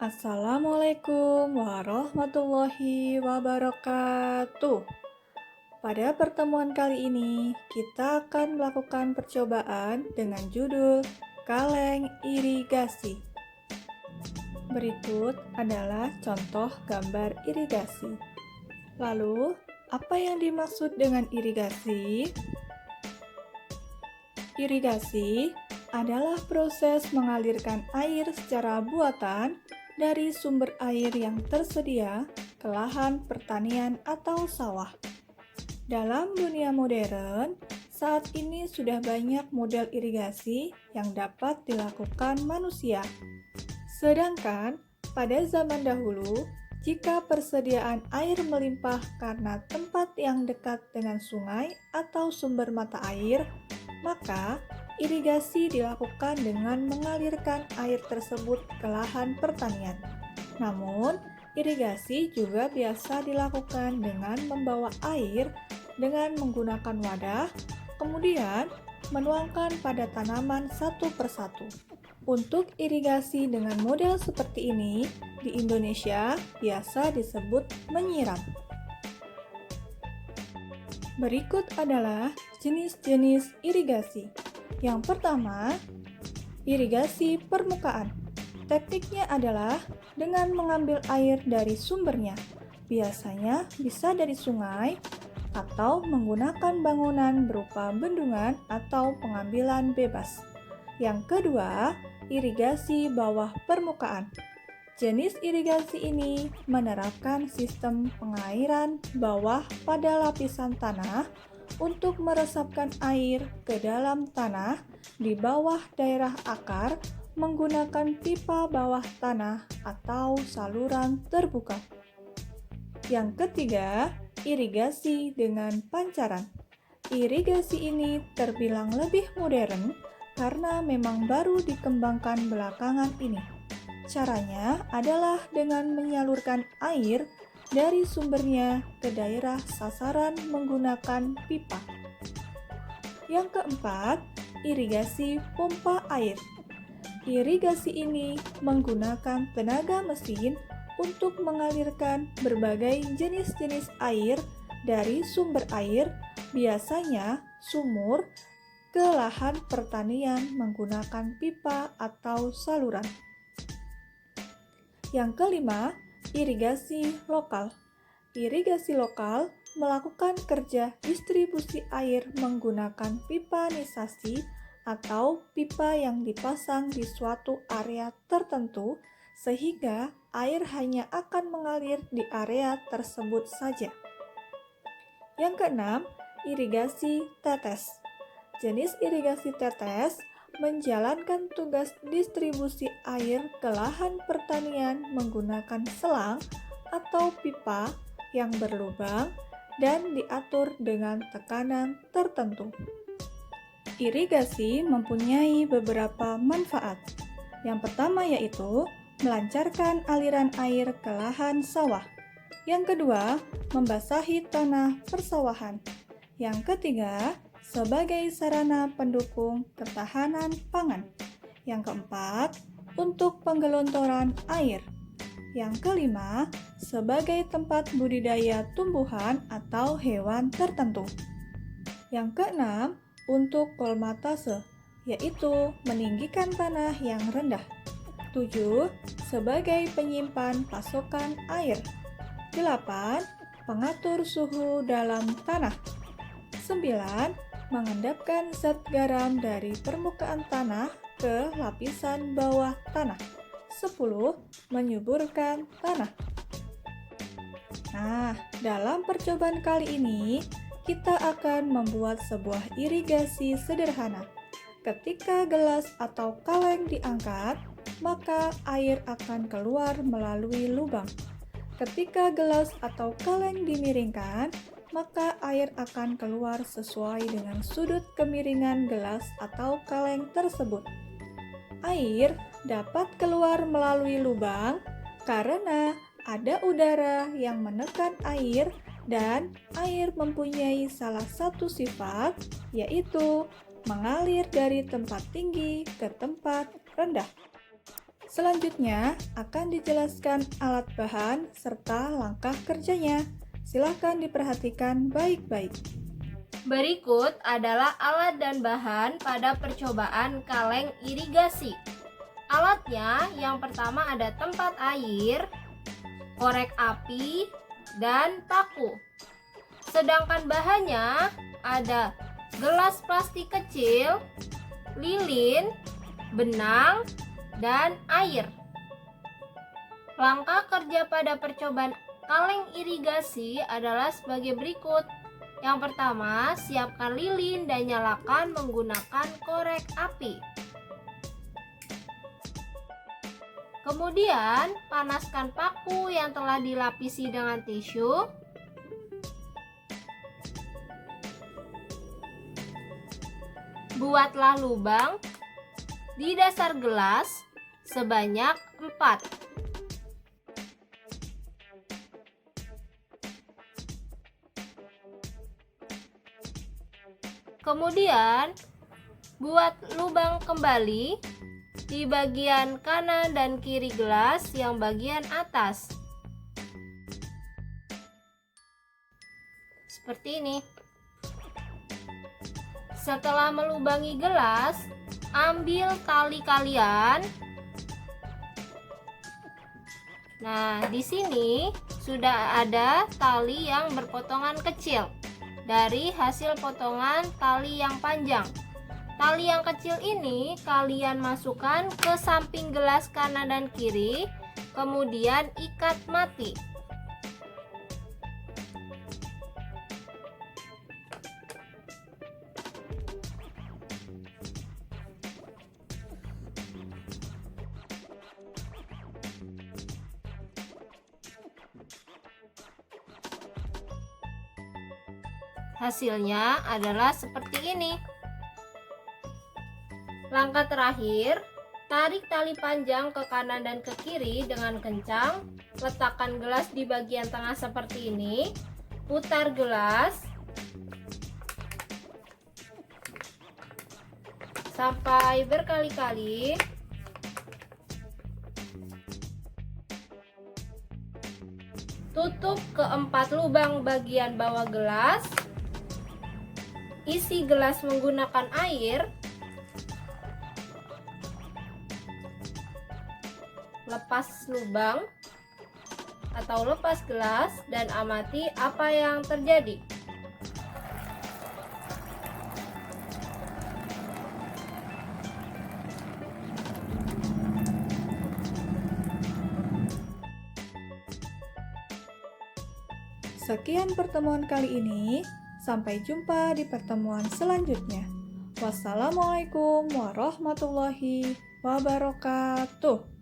Assalamualaikum warahmatullahi wabarakatuh. Pada pertemuan kali ini, kita akan melakukan percobaan dengan judul kaleng irigasi. Berikut adalah contoh gambar irigasi. Lalu, apa yang dimaksud dengan irigasi? Irigasi adalah proses mengalirkan air secara buatan dari sumber air yang tersedia ke lahan pertanian atau sawah. Dalam dunia modern, saat ini sudah banyak model irigasi yang dapat dilakukan manusia. Sedangkan pada zaman dahulu, jika persediaan air melimpah karena tempat yang dekat dengan sungai atau sumber mata air, maka irigasi dilakukan dengan mengalirkan air tersebut ke lahan pertanian. Namun, irigasi juga biasa dilakukan dengan membawa air dengan menggunakan wadah, kemudian menuangkan pada tanaman satu persatu. Untuk irigasi dengan model seperti ini, di Indonesia biasa disebut menyiram. Berikut adalah jenis-jenis irigasi. Yang pertama, irigasi permukaan. Tekniknya adalah dengan mengambil air dari sumbernya. Biasanya bisa dari sungai atau menggunakan bangunan berupa bendungan atau pengambilan bebas. Yang kedua, irigasi bawah permukaan. Jenis irigasi ini menerapkan sistem pengairan bawah pada lapisan tanah untuk meresapkan air ke dalam tanah di bawah daerah akar menggunakan pipa bawah tanah atau saluran terbuka. Yang ketiga, irigasi dengan pancaran. Irigasi ini terbilang lebih modern karena memang baru dikembangkan belakangan ini. Caranya adalah dengan menyalurkan air dari sumbernya ke daerah sasaran menggunakan pipa. Yang keempat, irigasi pompa air. Irigasi ini menggunakan tenaga mesin untuk mengalirkan berbagai jenis-jenis air dari sumber air, biasanya sumur, ke lahan pertanian menggunakan pipa atau saluran. Yang kelima, irigasi lokal. Irigasi lokal melakukan kerja distribusi air menggunakan pipa nisasi atau pipa yang dipasang di suatu area tertentu sehingga air hanya akan mengalir di area tersebut saja. Yang keenam, irigasi tetes. Jenis irigasi tetes menjalankan tugas distribusi air ke lahan pertanian menggunakan selang atau pipa yang berlubang dan diatur dengan tekanan tertentu. Irigasi mempunyai beberapa manfaat. Yang pertama yaitu melancarkan aliran air ke lahan sawah. Yang kedua, membasahi tanah persawahan. Yang ketiga, sebagai sarana pendukung ketahanan pangan. Yang keempat, untuk penggelontoran air. Yang kelima, sebagai tempat budidaya tumbuhan atau hewan tertentu. Yang keenam, untuk kolmatase, yaitu meninggikan tanah yang rendah. 7. Sebagai penyimpan pasokan air. 8. Pengatur suhu dalam tanah. 9. Mengendapkan zat garam dari permukaan tanah ke lapisan bawah tanah. 10. Menyuburkan tanah. Nah, dalam percobaan kali ini, kita akan membuat sebuah irigasi sederhana. Ketika gelas atau kaleng diangkat, maka air akan keluar melalui lubang. Ketika gelas atau kaleng dimiringkan, maka air akan keluar sesuai dengan sudut kemiringan gelas atau kaleng tersebut. Air dapat keluar melalui lubang karena ada udara yang menekan air dan air mempunyai salah satu sifat, yaitu mengalir dari tempat tinggi ke tempat rendah. Selanjutnya akan dijelaskan alat bahan serta langkah kerjanya. Silahkan diperhatikan baik-baik. Berikut adalah alat dan bahan pada percobaan kaleng irigasi. Alatnya yang pertama ada tempat air, korek api, dan paku. Sedangkan bahannya ada gelas plastik kecil, lilin, benang, dan air. Langkah kerja pada percobaan kaleng irigasi adalah sebagai berikut. Yang pertama, siapkan lilin dan nyalakan menggunakan korek api. Kemudian, panaskan paku yang telah dilapisi dengan tisu. Buatlah lubang di dasar gelas sebanyak 4. Kemudian, buat lubang kembali di bagian kanan dan kiri gelas yang bagian atas. Seperti ini. Setelah melubangi gelas, ambil tali kalian. Nah, di sini sudah ada tali yang berpotongan kecil dari hasil potongan tali yang panjang. Tali yang kecil ini kalian masukkan ke samping gelas kanan dan kiri, kemudian ikat mati. Hasilnya adalah seperti ini. Langkah terakhir, tarik tali panjang ke kanan dan ke kiri dengan kencang. Letakkan gelas di bagian tengah seperti ini. Putar gelas sampai berkali-kali. Tutup keempat lubang bagian bawah gelas. Isi gelas menggunakan air. Lepas lubang atau lepas gelas dan amati apa yang terjadi. Sekian pertemuan kali ini. Sampai jumpa di pertemuan selanjutnya. Wassalamualaikum warahmatullahi wabarakatuh.